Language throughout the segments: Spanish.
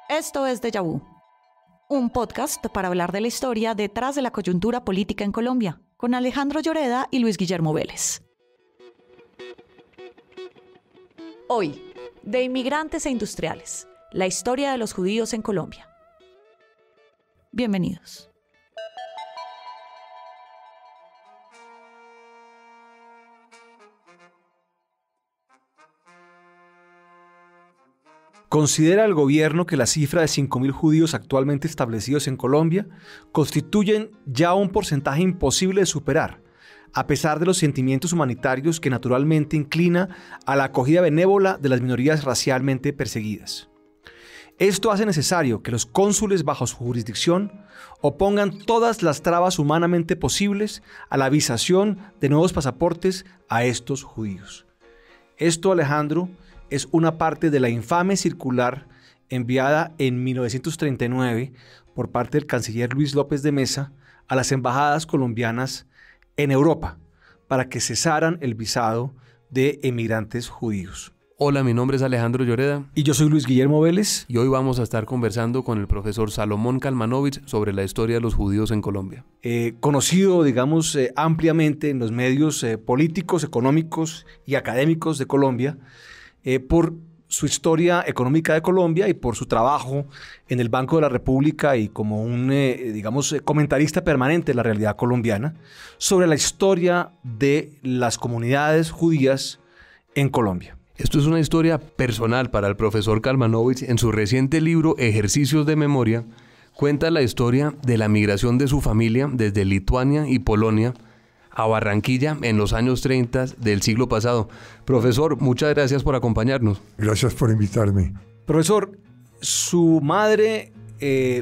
Esto es Déjà Vu, un podcast para hablar de la historia detrás de la coyuntura política en Colombia, con Alejandro Lloreda y Luis Guillermo Vélez. Hoy, de inmigrantes e industriales, la historia de los judíos en Colombia. Bienvenidos. ¿Considera el gobierno que la cifra de 5.000 judíos actualmente establecidos en Colombia constituyen ya un porcentaje imposible de superar, a pesar de los sentimientos humanitarios que naturalmente inclina a la acogida benévola de las minorías racialmente perseguidas? Esto hace necesario que los cónsules bajo su jurisdicción opongan todas las trabas humanamente posibles a la visación de nuevos pasaportes a estos judíos. Esto, Alejandro, es una parte de la infame circular enviada en 1939 por parte del canciller Luis López de Mesa a las embajadas colombianas en Europa para que cesaran el visado de emigrantes judíos. Hola, mi nombre es Alejandro Lloreda. Y yo soy Luis Guillermo Vélez. Y hoy vamos a estar conversando con el profesor Salomón Kalmanovich sobre la historia de los judíos en Colombia. Conocido, digamos, ampliamente en los medios políticos, económicos y académicos de Colombia, por su historia económica de Colombia y por su trabajo en el Banco de la República y como un, comentarista permanente de la realidad colombiana sobre la historia de las comunidades judías en Colombia. Esto es una historia personal para el profesor Kalmanovich. En su reciente libro Ejercicios de Memoria, cuenta la historia de la migración de su familia desde Lituania y Polonia a Barranquilla en los años 30 del siglo pasado. Profesor, muchas gracias por acompañarnos. Gracias por invitarme. Profesor, su madre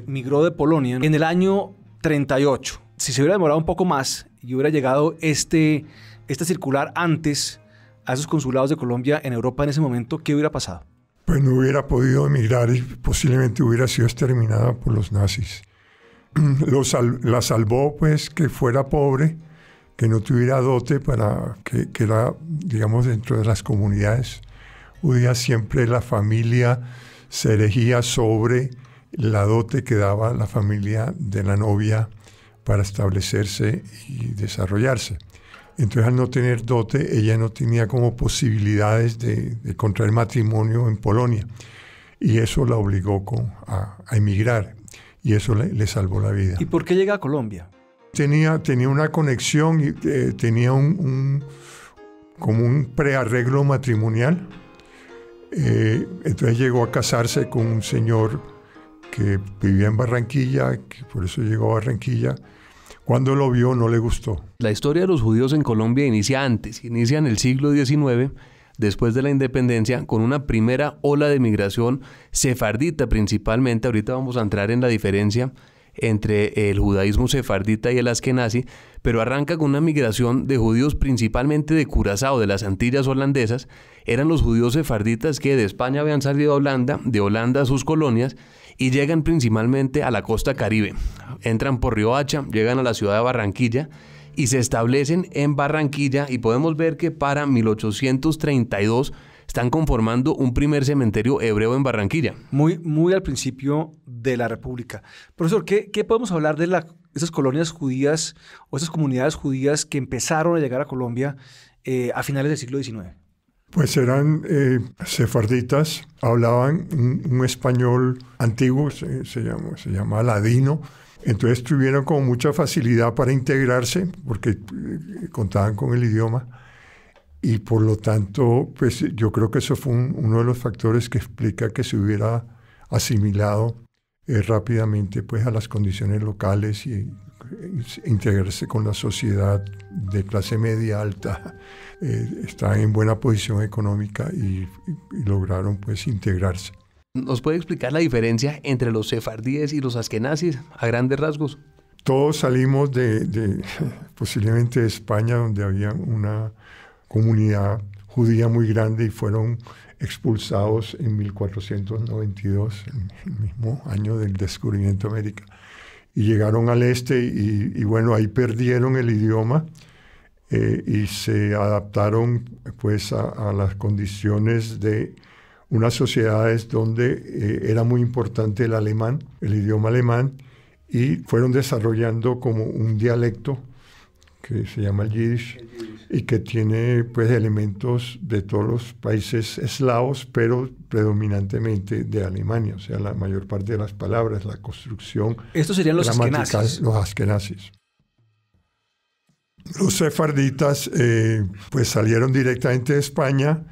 migró de Polonia en el año 38. Si se hubiera demorado un poco más y hubiera llegado esta circular antes a esos consulados de Colombia en Europa en ese momento, ¿qué hubiera pasado? Pues no hubiera podido emigrar y posiblemente hubiera sido exterminada por los nazis. La salvó pues que fuera pobre, que no tuviera dote, para que era, digamos, dentro de las comunidades judías siempre la familia se erigía sobre la dote que daba la familia de la novia para establecerse y desarrollarse. Entonces, al no tener dote, ella no tenía como posibilidades de contraer matrimonio en Polonia, y eso la obligó a emigrar, y eso le salvó la vida. ¿Y por qué llega a Colombia? Tenía una conexión y tenía como un prearreglo matrimonial. Entonces llegó a casarse con un señor que vivía en Barranquilla, que por eso llegó a Barranquilla. Cuando lo vio no le gustó. La historia de los judíos en Colombia inicia en el siglo XIX, después de la independencia, con una primera ola de migración sefardita principalmente. Ahorita vamos a entrar en la diferencia entre el judaísmo sefardita y el askenazi, pero arranca con una migración de judíos principalmente de Curazao, de las Antillas holandesas. Eran los judíos sefarditas que de España habían salido a Holanda, de Holanda a sus colonias, y llegan principalmente a la costa Caribe. Entran por Riohacha, llegan a la ciudad de Barranquilla y se establecen en Barranquilla, y podemos ver que para 1832 están conformando un primer cementerio hebreo en Barranquilla. Muy al principio de la República. Profesor, ¿qué podemos hablar de esas colonias judías o esas comunidades judías que empezaron a llegar a Colombia a finales del siglo XIX? Pues eran sefarditas, hablaban un español antiguo, se llama ladino. Entonces tuvieron como mucha facilidad para integrarse porque contaban con el idioma. Y por lo tanto, pues yo creo que eso fue uno de los factores que explica que se hubiera asimilado rápidamente pues a las condiciones locales y integrarse con la sociedad de clase media alta. Estaban en buena posición económica y lograron pues integrarse. ¿Nos puede explicar la diferencia entre los sefardíes y los askenazis a grandes rasgos? Todos salimos posiblemente de España, donde había una comunidad judía muy grande y fueron expulsados en 1492, el mismo año del descubrimiento de América. Y llegaron al este y bueno, ahí perdieron el idioma y se adaptaron pues a las condiciones de unas sociedades donde era muy importante el alemán, el idioma alemán, y fueron desarrollando como un dialecto que se llama el Yiddish y que tiene pues elementos de todos los países eslavos, pero predominantemente de Alemania, o sea, la mayor parte de las palabras, la construcción. Estos serían los askenazis. Los askenazis. Los sefarditas pues salieron directamente de España,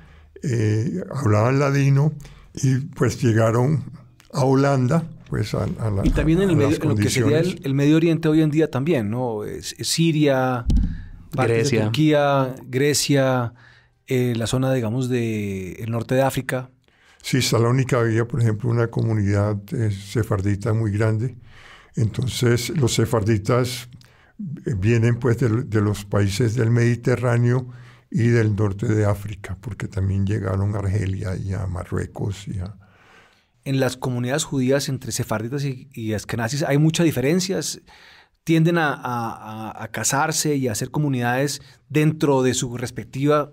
hablaban ladino y pues llegaron a Holanda, pues a y también en lo que sería el Medio Oriente hoy en día también, ¿no? Siria, Grecia, de Turquía, Grecia, la zona, digamos, del norte de África. Sí, Salónica había, por ejemplo, una comunidad sefardita muy grande. Entonces, los sefarditas vienen pues de los países del Mediterráneo y del norte de África, porque también llegaron a Argelia y a Marruecos y a... En las comunidades judías entre sefarditas y askenazis hay muchas diferencias. Tienden a casarse y a hacer comunidades dentro de su respectiva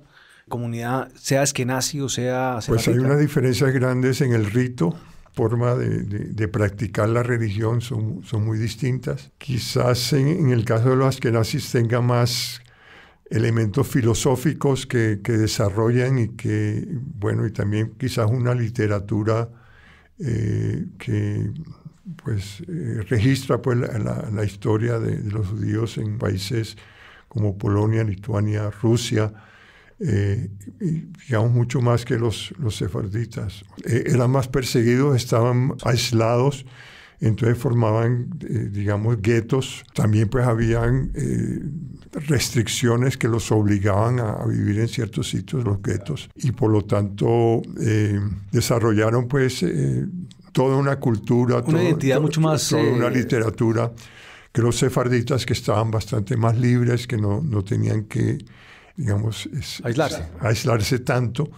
comunidad, sea askenazi o sea sefardita. Pues hay unas diferencias grandes en el rito, forma de practicar la religión son muy distintas. Quizás en el caso de los askenazis tenga más elementos filosóficos que desarrollan y que, bueno, y también quizás una literatura que pues registra pues la historia de los judíos en países como Polonia, Lituania, Rusia, y digamos mucho más que los sefarditas. Eran más perseguidos, estaban aislados, entonces formaban, digamos, guetos. También pues habían restricciones que los obligaban a vivir en ciertos sitios, los guetos, y por lo tanto desarrollaron pues toda una cultura, una identidad mucho más... toda una literatura, que los sefarditas, que estaban bastante más libres, que no tenían que, digamos, aislarse tanto,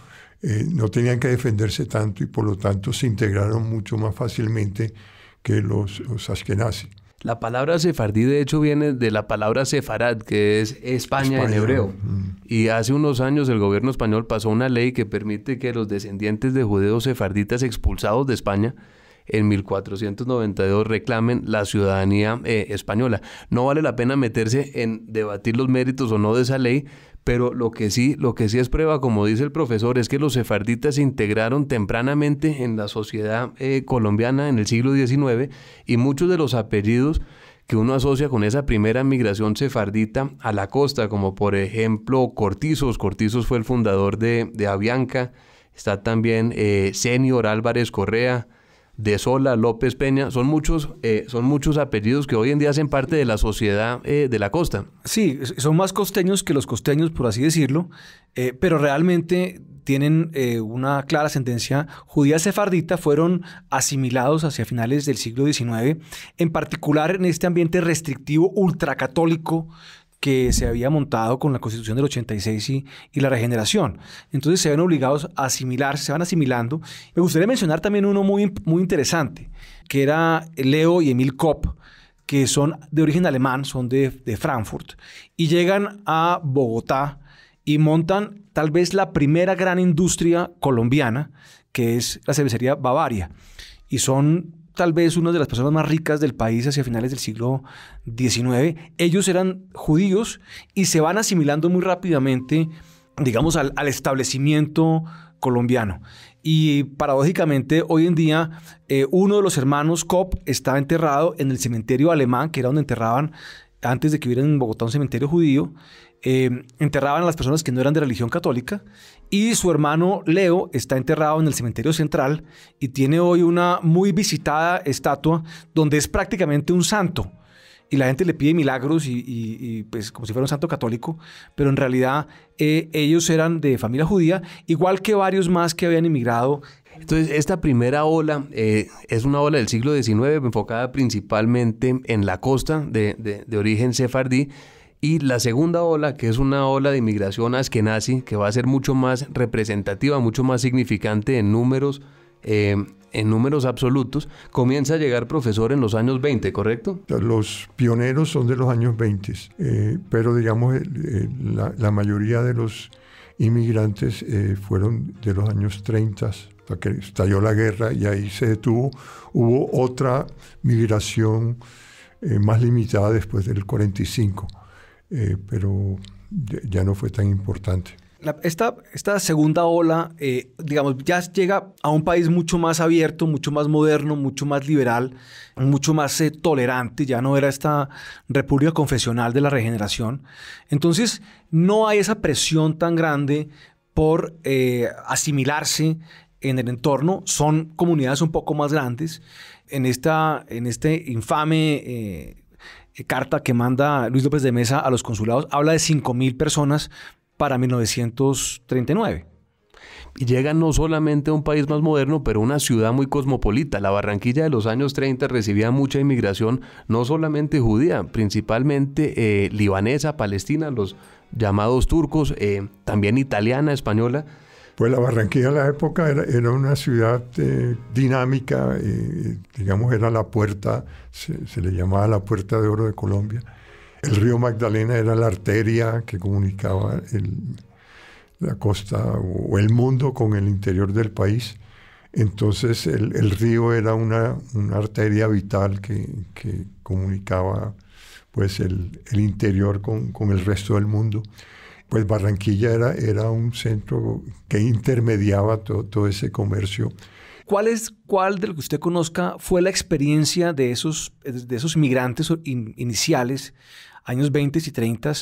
no tenían que defenderse tanto y por lo tanto se integraron mucho más fácilmente que los askenazis. La palabra sefardí, de hecho, viene de la palabra sefarad, que es España en hebreo. Y hace unos años el gobierno español pasó una ley que permite que los descendientes de judeos sefarditas expulsados de España en 1492 reclamen la ciudadanía española. No vale la pena meterse en debatir los méritos o no de esa ley, pero lo que sí es prueba, como dice el profesor, es que los sefarditas se integraron tempranamente en la sociedad colombiana en el siglo XIX y muchos de los apellidos que uno asocia con esa primera migración sefardita a la costa, como por ejemplo Cortizos. Cortizos fue el fundador de Avianca. Está también Senior Álvarez Correa, de Sola, López Peña. Son muchos apellidos que hoy en día hacen parte de la sociedad de la costa. Sí, son más costeños que los costeños, por así decirlo, pero realmente tienen una clara ascendencia judía sefardita, fueron asimilados hacia finales del siglo XIX, en particular en este ambiente restrictivo ultracatólico que se había montado con la Constitución del 86 y la regeneración. Entonces se ven obligados a asimilarse, se van asimilando. Me gustaría mencionar también uno muy, muy interesante, que era Leo y Emil Kopp, que son de origen alemán, son de Frankfurt, y llegan a Bogotá y montan tal vez la primera gran industria colombiana, que es la cervecería Bavaria. Y son tal vez una de las personas más ricas del país hacia finales del siglo XIX. Ellos eran judíos y se van asimilando muy rápidamente, digamos, al establecimiento colombiano. Y paradójicamente, hoy en día, uno de los hermanos Kopp está enterrado en el cementerio alemán, que era donde enterraban, antes de que hubiera en Bogotá un cementerio judío, enterraban a las personas que no eran de religión católica, y su hermano Leo está enterrado en el cementerio central y tiene hoy una muy visitada estatua donde es prácticamente un santo y la gente le pide milagros y pues como si fuera un santo católico, pero en realidad ellos eran de familia judía, igual que varios más que habían emigrado. Entonces, esta primera ola es una ola del siglo XIX enfocada principalmente en la costa de origen sefardí. Y la segunda ola, que es una ola de inmigración askenazi, que va a ser mucho más representativa, mucho más significante en números absolutos, comienza a llegar, profesor, en los años 20, ¿correcto? Los pioneros son de los años 20, pero digamos la mayoría de los inmigrantes fueron de los años 30, hasta que estalló la guerra y ahí se detuvo. Hubo otra migración más limitada después del 45, pero ya no fue tan importante. Esta segunda ola, digamos, ya llega a un país mucho más abierto, mucho más moderno, mucho más liberal, mucho más tolerante. Ya no era esta república confesional de la regeneración. Entonces, no hay esa presión tan grande por asimilarse en el entorno. Son comunidades un poco más grandes. En este infame carta que manda Luis López de Mesa a los consulados, habla de 5.000 personas para 1939. Y llegan no solamente a un país más moderno, pero una ciudad muy cosmopolita. La Barranquilla de los años 30 recibía mucha inmigración, no solamente judía, principalmente libanesa, palestina, los llamados turcos, también italiana, española. Pues la Barranquilla en la época era una ciudad dinámica, digamos, era la puerta, se le llamaba la Puerta de Oro de Colombia. El río Magdalena era la arteria que comunicaba la costa o el mundo con el interior del país. Entonces el río era una arteria vital que comunicaba pues, el interior con el resto del mundo. Pues Barranquilla era un centro que intermediaba todo ese comercio. ¿Cuál de lo que usted conozca fue la experiencia de esos inmigrantes iniciales, años 20 y 30,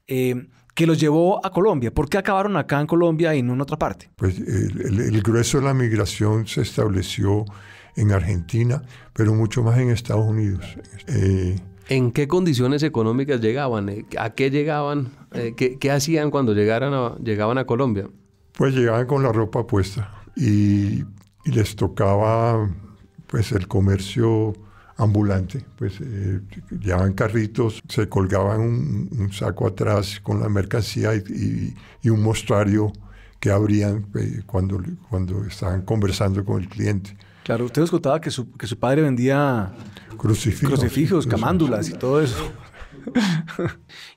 que los llevó a Colombia? ¿Por qué acabaron acá en Colombia y no en otra parte? Pues el grueso de la migración se estableció en Argentina, pero mucho más en Estados Unidos. ¿En qué condiciones económicas llegaban? ¿A qué llegaban? ¿Qué hacían cuando llegaban a Colombia? Pues llegaban con la ropa puesta y les tocaba pues el comercio ambulante. Pues llevaban carritos, se colgaban un saco atrás con la mercancía y un mostrario que abrían cuando estaban conversando con el cliente. Claro, usted nos contaba que su padre vendía crucifijos, camándulas y todo eso.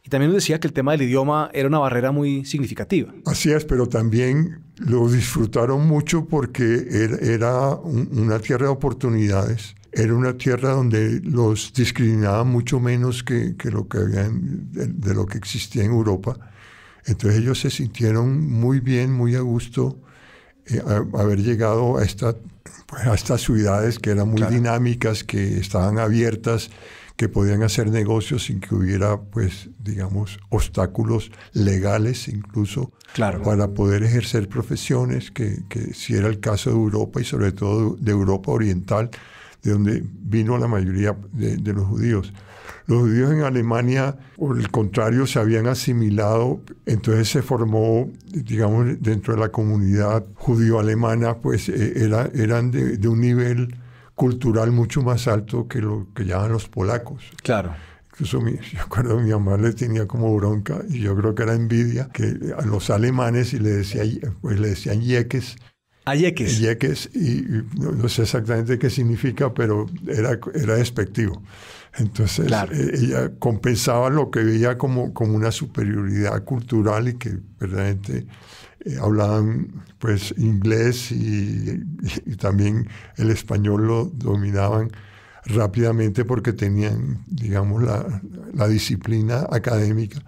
Y también nos decía que el tema del idioma era una barrera muy significativa. Así es, pero también lo disfrutaron mucho porque era una tierra de oportunidades. Era una tierra donde los discriminaban mucho menos que lo que habían de lo que existía en Europa. Entonces ellos se sintieron muy bien, muy a gusto haber llegado a estas ciudades que eran muy dinámicas, que estaban abiertas, que podían hacer negocios sin que hubiera, pues, digamos, obstáculos legales incluso para poder ejercer profesiones, que sí era el caso de Europa y sobre todo de Europa Oriental, de donde vino la mayoría de los judíos. Los judíos en Alemania, por el contrario, se habían asimilado, entonces se formó, digamos, dentro de la comunidad judío-alemana, pues eran de un nivel cultural mucho más alto que lo que llaman los polacos. Claro. Incluso yo acuerdo que mi mamá le tenía como bronca, y yo creo que era envidia, que a los alemanes le decían yeques. ¿A yeques? Yeques, y no sé exactamente qué significa, pero era despectivo. Entonces ella compensaba lo que veía como una superioridad cultural y que verdaderamente hablaban pues inglés y también el español lo dominaban rápidamente porque tenían, digamos, la disciplina académica.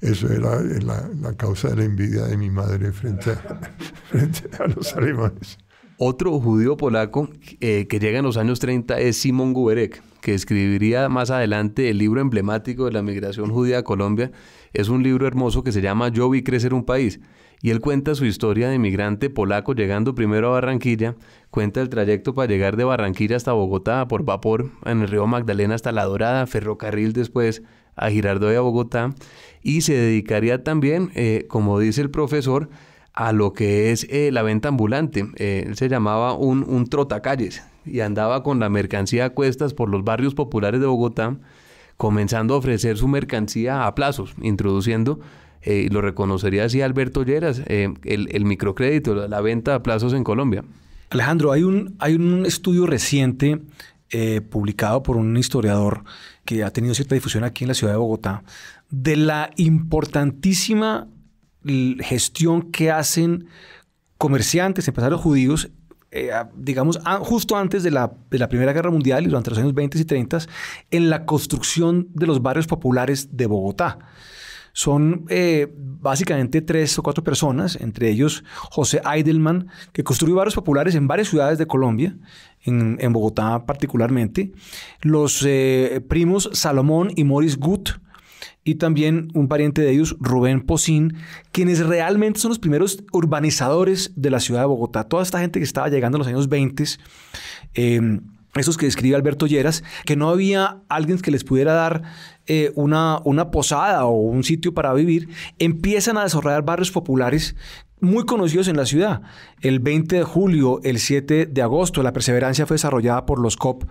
Eso era la causa de la envidia de mi madre frente a los alemanes. Otro judío polaco que llega en los años 30 es Szymon Guberek, que escribiría más adelante el libro emblemático de la migración judía a Colombia. Es un libro hermoso que se llama Yo vi crecer un país. Y él cuenta su historia de migrante polaco llegando primero a Barranquilla, cuenta el trayecto para llegar de Barranquilla hasta Bogotá por vapor en el río Magdalena hasta La Dorada, ferrocarril después a Girardot y a Bogotá, y se dedicaría también, como dice el profesor, a lo que es la venta ambulante. Él se llamaba un trotacalles y andaba con la mercancía a cuestas por los barrios populares de Bogotá, comenzando a ofrecer su mercancía a plazos, introduciendo, lo reconocería así Alberto Lleras, el microcrédito, la venta a plazos en Colombia. Alejandro, hay un estudio reciente publicado por un historiador que ha tenido cierta difusión aquí en la ciudad de Bogotá, de la importantísima gestión que hacen comerciantes, empresarios judíos, digamos, justo antes de la Primera Guerra Mundial y durante los años 20 y 30, en la construcción de los barrios populares de Bogotá. Son básicamente 3 o 4 personas, entre ellos José Eidelman, que construyó barrios populares en varias ciudades de Colombia, en Bogotá particularmente, los primos Salomón y Morris Gut, y también un pariente de ellos, Rubén Pocín, quienes realmente son los primeros urbanizadores de la ciudad de Bogotá. Toda esta gente que estaba llegando en los años 20, esos que describe Alberto Lleras, que no había alguien que les pudiera dar una posada o un sitio para vivir, empiezan a desarrollar barrios populares muy conocidos en la ciudad. El 20 de julio, el 7 de agosto, la Perseverancia fue desarrollada por los COP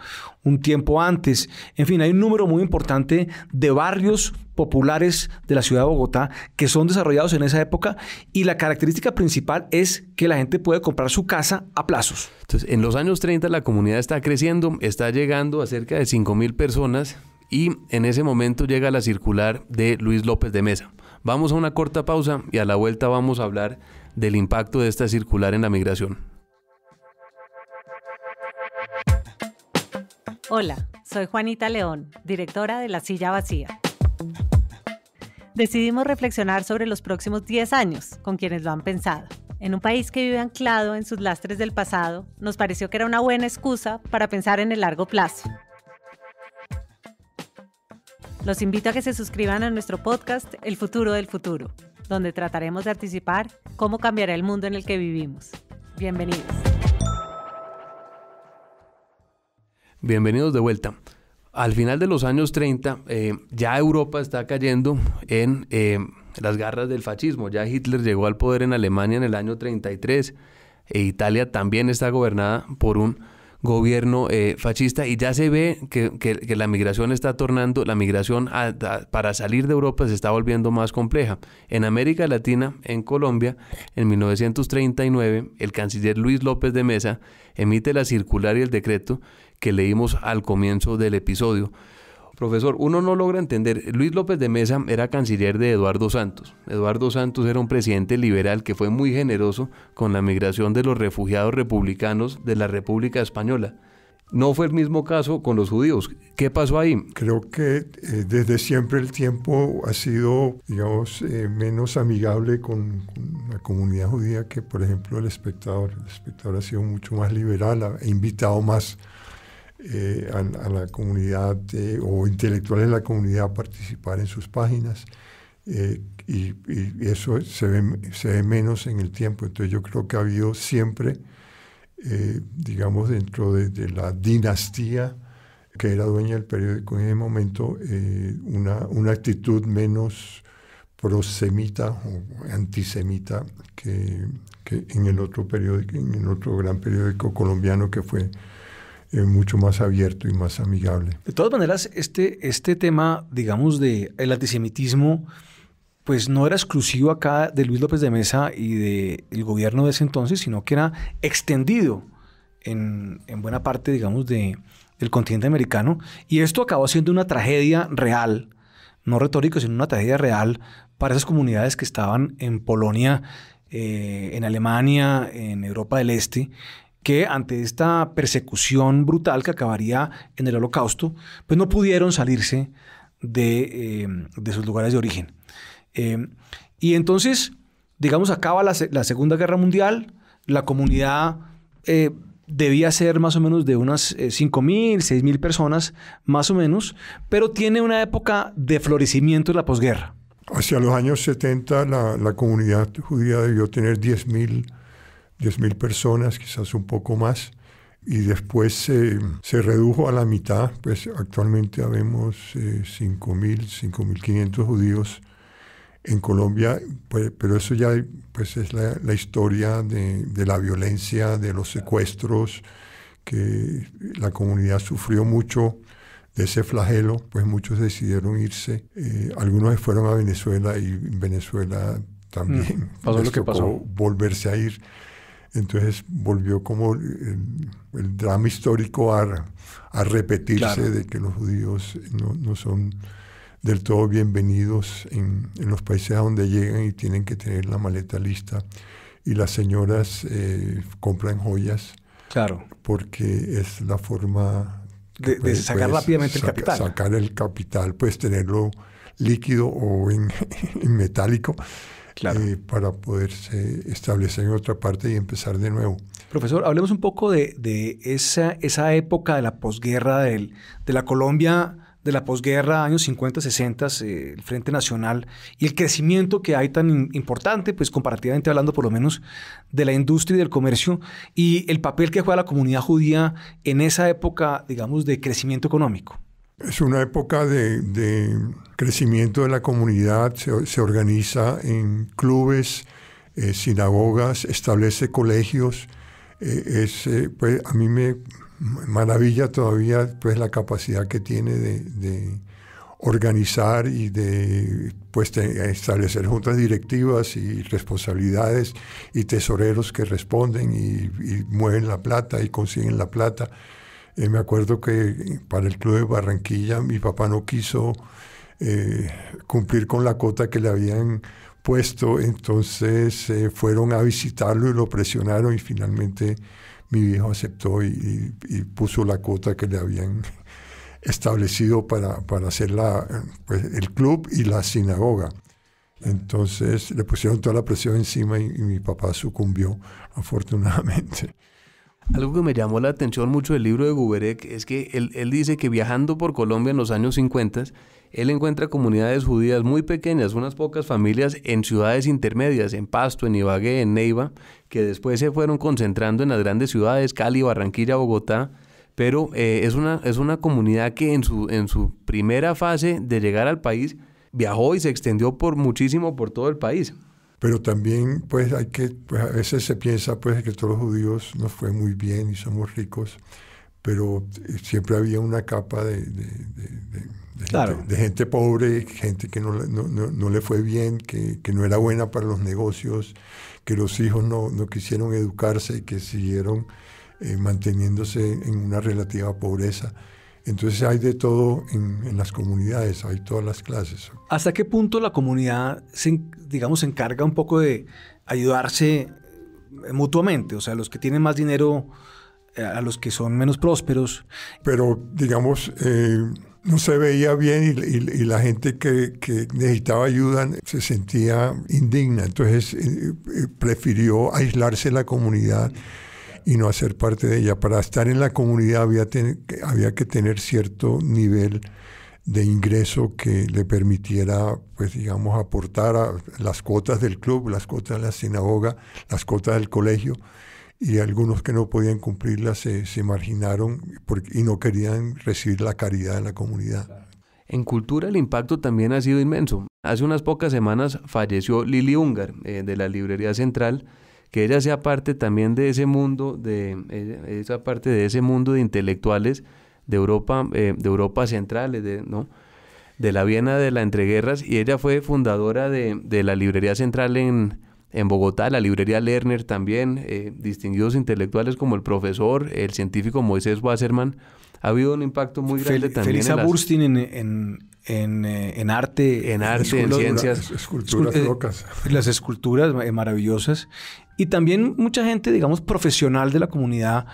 un tiempo antes. En fin, hay un número muy importante de barrios populares de la ciudad de Bogotá que son desarrollados en esa época, y la característica principal es que la gente puede comprar su casa a plazos. Entonces, en los años 30 la comunidad está creciendo, está llegando a cerca de 5.000 personas, y en ese momento llega la circular de Luis López de Mesa. Vamos a una corta pausa y a la vuelta vamos a hablar del impacto de esta circular en la migración. Hola, soy Juanita León, directora de La Silla Vacía. Decidimos reflexionar sobre los próximos 10 años con quienes lo han pensado. En un país que vive anclado en sus lastres del pasado, nos pareció que era una buena excusa para pensar en el largo plazo. Los invito a que se suscriban a nuestro podcast El Futuro del Futuro, donde trataremos de anticipar cómo cambiará el mundo en el que vivimos. Bienvenidos. Bienvenidos de vuelta. Al final de los años 30, ya Europa está cayendo en las garras del fascismo. Ya Hitler llegó al poder en Alemania en el año 33, e Italia también está gobernada por un gobierno fascista, y ya se ve que la migración está tornando, la migración para salir de Europa se está volviendo más compleja. En América Latina, en Colombia, en 1939, el canciller Luis López de Mesa emite la circular y el decreto que leímos al comienzo del episodio. Profesor, uno no logra entender. Luis López de Mesa era canciller de Eduardo Santos. Eduardo Santos era un presidente liberal que fue muy generoso con la migración de los refugiados republicanos de la República Española. No fue el mismo caso con los judíos. ¿Qué pasó ahí? Creo que desde siempre el tiempo ha sido, digamos, menos amigable con la comunidad judía que, por ejemplo, El Espectador. El Espectador ha sido mucho más liberal, ha invitado más a la comunidad o intelectuales de la comunidad a participar en sus páginas, y eso se ve menos en el tiempo. Entonces yo creo que ha habido siempre, digamos, dentro de la dinastía que era dueña del periódico en ese momento, una actitud menos prosemita o antisemita que en el otro periódico, en el otro gran periódico colombiano, que fue mucho más abierto y más amigable. De todas maneras, este tema, digamos, del antisemitismo, pues no era exclusivo acá de Luis López de Mesa y del gobierno de ese entonces, sino que era extendido en buena parte, digamos, del continente americano. Y esto acabó siendo una tragedia real, no retórica, sino una tragedia real para esas comunidades que estaban en Polonia, en Alemania, en Europa del Este, que ante esta persecución brutal que acabaría en el Holocausto, pues no pudieron salirse de sus lugares de origen. Y entonces, digamos, acaba la Segunda Guerra Mundial, la comunidad debía ser más o menos de unas 5.000, 6.000 personas, más o menos, pero tiene una época de florecimiento en la posguerra. Hacia los años 70 la comunidad judía debió tener 10.000 personas, quizás un poco más, y después se redujo a la mitad. Pues actualmente habemos 5.500 judíos en Colombia, pues, pero eso ya pues es la historia de la violencia, de los secuestros, que la comunidad sufrió mucho de ese flagelo. Pues muchos decidieron irse, algunos se fueron a Venezuela, y en Venezuela también pasó lo que pasó, volverse a ir. Entonces volvió como el drama histórico a repetirse, claro, de que los judíos no son del todo bienvenidos en los países a donde llegan y tienen que tener la maleta lista. Y las señoras compran joyas. Claro. Porque es la forma de sacar rápidamente el capital. Sacar el capital, pues tenerlo líquido o en metálico, claro, para poderse establecer en otra parte y empezar de nuevo. Profesor, hablemos un poco de esa época de la posguerra, de la Colombia de la posguerra, años 50, 60, el Frente Nacional y el crecimiento que hay tan importante, pues comparativamente hablando por lo menos, de la industria y del comercio y el papel que juega la comunidad judía en esa época, digamos, de crecimiento económico. Es una época de crecimiento de la comunidad, se organiza en clubes, sinagogas, establece colegios. Pues a mí me maravilla todavía pues la capacidad que tiene de organizar y de pues establecer juntas directivas y responsabilidades y tesoreros que responden y mueven la plata y consiguen la plata. Me acuerdo que para el Club de Barranquilla mi papá no quiso cumplir con la cuota que le habían puesto, entonces fueron a visitarlo y lo presionaron y finalmente mi viejo aceptó y puso la cuota que le habían establecido para hacer pues, el club y la sinagoga. Entonces le pusieron toda la presión encima y mi papá sucumbió, afortunadamente. Algo que me llamó la atención mucho del libro de Guberek es que él dice que viajando por Colombia en los años 50, él encuentra comunidades judías muy pequeñas, unas pocas familias en ciudades intermedias, en Pasto, en Ibagué, en Neiva, que después se fueron concentrando en las grandes ciudades, Cali, Barranquilla, Bogotá, pero es una comunidad que en su primera fase de llegar al país viajó y se extendió muchísimo por todo el país. Pero también, pues, pues, a veces se piensa pues que todos los judíos nos fue muy bien y somos ricos, pero siempre había una capa de claro, gente pobre, gente que no le fue bien, que no era buena para los negocios, que los hijos no quisieron educarse y que siguieron manteniéndose en una relativa pobreza. Entonces hay de todo en las comunidades, hay todas las clases. ¿Hasta qué punto la comunidad se encarga un poco de ayudarse mutuamente? O sea, los que tienen más dinero a los que son menos prósperos. Pero, digamos, no se veía bien y la gente que necesitaba ayuda se sentía indigna. Entonces prefirió aislarse de la comunidad y no hacer parte de ella. Para estar en la comunidad había que tener cierto nivel de ingreso que le permitiera, pues digamos, aportar a las cuotas del club, las cuotas de la sinagoga, las cuotas del colegio, y algunos que no podían cumplirlas se marginaron y no querían recibir la caridad de la comunidad. En cultura el impacto también ha sido inmenso. Hace unas pocas semanas falleció Lili Ungar, de la Librería Central, que ella sea parte también de ese mundo, de ese mundo de intelectuales de Europa Central, de la Viena de la entreguerras, y ella fue fundadora de la Librería Central en Bogotá, la Librería Lerner también, distinguidos intelectuales como el profesor, el científico Moisés Wasserman. Ha habido un impacto muy grande también. Felisa Burstyn en arte. En arte, en ciencias. Esculturas locas. Las esculturas maravillosas. Y también mucha gente, digamos, profesional de la comunidad.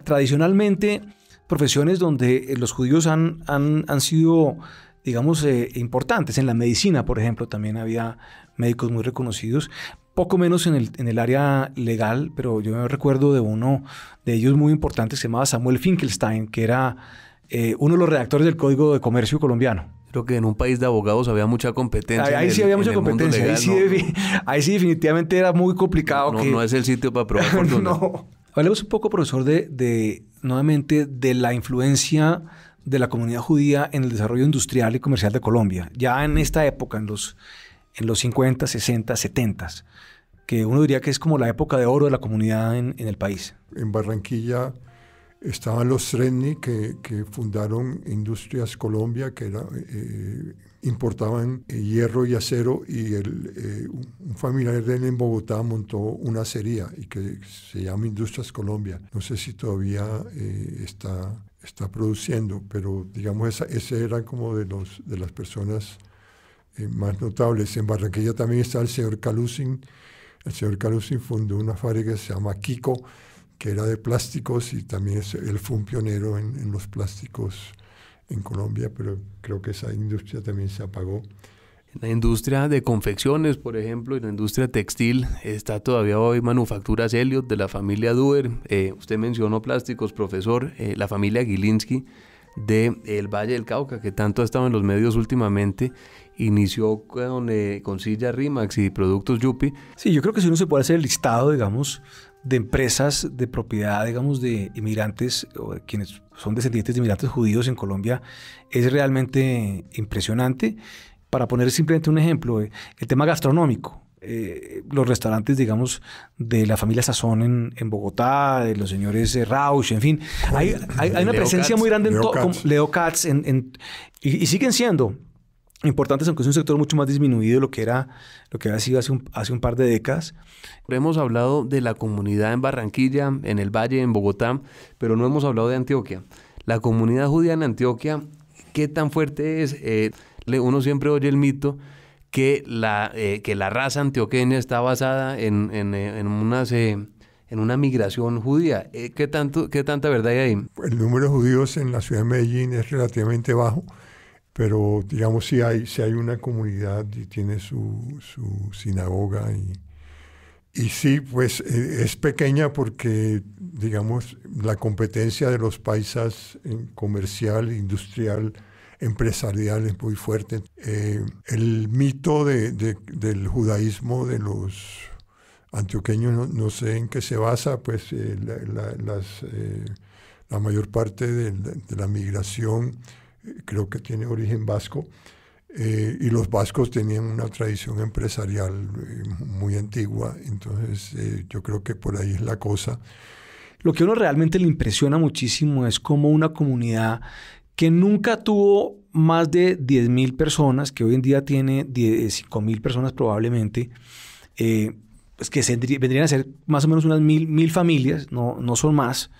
Tradicionalmente, profesiones donde los judíos han sido, digamos, importantes. En la medicina, por ejemplo, también había médicos muy reconocidos. Poco menos en el área legal, pero yo me recuerdo de uno de ellos muy importante, se llamaba Samuel Finkelstein, que era uno de los redactores del Código de Comercio colombiano. Creo que en un país de abogados había mucha competencia. Ahí sí había mucha competencia. Legal, ahí sí definitivamente era muy complicado. No es el sitio para probar fortuna. No. Hablemos un poco, profesor, nuevamente de la influencia de la comunidad judía en el desarrollo industrial y comercial de Colombia. Ya en esta época, en los 50, 60, 70, que uno diría que es como la época de oro de la comunidad en el país. En Barranquilla estaban los Sredni que fundaron Industrias Colombia, que importaban hierro y acero, y un familiar de él en Bogotá montó una acería y que se llama Industrias Colombia. No sé si todavía está está produciendo, pero digamos ese era como de las personas más notables. En Barranquilla también está el señor Calusin. El señor Calusin fundó una fábrica que se llama Kiko, que era de plásticos, y también él fue un pionero en los plásticos en Colombia, pero creo que esa industria también se apagó. En la industria de confecciones, por ejemplo, en la industria textil, está todavía hoy Manufacturas Elliot de la familia Duer. Usted mencionó plásticos, profesor, la familia Gilinski del Valle del Cauca, que tanto ha estado en los medios últimamente, inició con Silla Rimax y productos Yupi. Sí, yo creo que si uno se puede hacer el listado, digamos, de empresas de propiedad, digamos, de inmigrantes o de quienes son descendientes de inmigrantes judíos en Colombia, es realmente impresionante. Para poner simplemente un ejemplo, el tema gastronómico, los restaurantes, digamos, de la familia Sazón en Bogotá, de los señores Rausch, en fin, hay una presencia muy grande en todo, Leo Katz, y siguen siendo importantes, aunque es un sector mucho más disminuido de lo que ha sido hace un par de décadas. Hemos hablado de la comunidad en Barranquilla, en el Valle, en Bogotá, pero no hemos hablado de Antioquia. La comunidad judía en Antioquia, ¿qué tan fuerte es? Uno siempre oye el mito que la raza antioqueña está basada en una migración judía. ¿Qué tanta verdad hay ahí? El número de judíos en la ciudad de Medellín es relativamente bajo, pero digamos sí hay una comunidad y tiene su sinagoga y sí, pues es pequeña porque digamos la competencia de los paisas en comercial, industrial, empresarial es muy fuerte. El mito del judaísmo de los antioqueños no sé en qué se basa, pues la mayor parte de la migración creo que tiene origen vasco, y los vascos tenían una tradición empresarial muy antigua, entonces yo creo que por ahí es la cosa. Lo que a uno realmente le impresiona muchísimo es cómo una comunidad que nunca tuvo más de 10.000 personas, que hoy en día tiene 5.000 personas probablemente, pues que vendrían a ser más o menos unas 1.000 familias, no son más,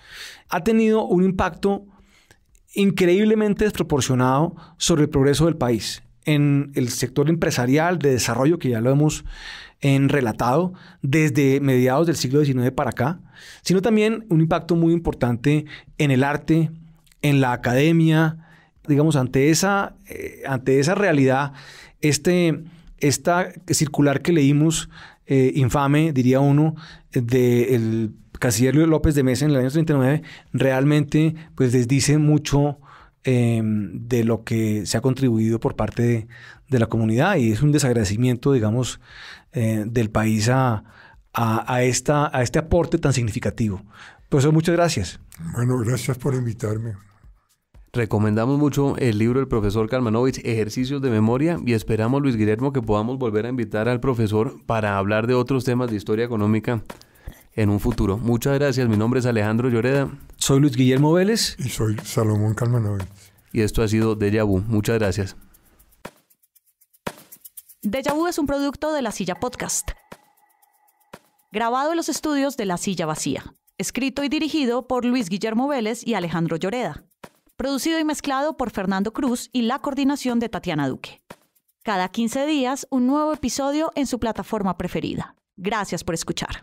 ha tenido un impacto increíblemente desproporcionado sobre el progreso del país, en el sector empresarial de desarrollo, que ya lo hemos relatado desde mediados del siglo XIX para acá, sino también un impacto muy importante en el arte, en la academia. Digamos, ante esa realidad, esta circular que leímos, infame, diría uno, del canciller López de Mesa en el año 39, realmente pues desdice mucho de lo que se ha contribuido por parte de la comunidad, y es un desagradecimiento, digamos, del país a este aporte tan significativo. Profesor, muchas gracias. Bueno, gracias por invitarme. Recomendamos mucho el libro del profesor Kalmanovich, Ejercicios de Memoria, y esperamos, Luis Guillermo, que podamos volver a invitar al profesor para hablar de otros temas de historia económica en un futuro. Muchas gracias. Mi nombre es Alejandro Lloreda. Soy Luis Guillermo Vélez. Y soy Salomón Kalmanovich. Y esto ha sido Déjà Vu. Muchas gracias. Déjà Vu es un producto de La Silla Podcast. Grabado en los estudios de La Silla Vacía. Escrito y dirigido por Luis Guillermo Vélez y Alejandro Lloreda. Producido y mezclado por Fernando Cruz y la coordinación de Tatiana Duque. Cada 15 días, un nuevo episodio en su plataforma preferida. Gracias por escuchar.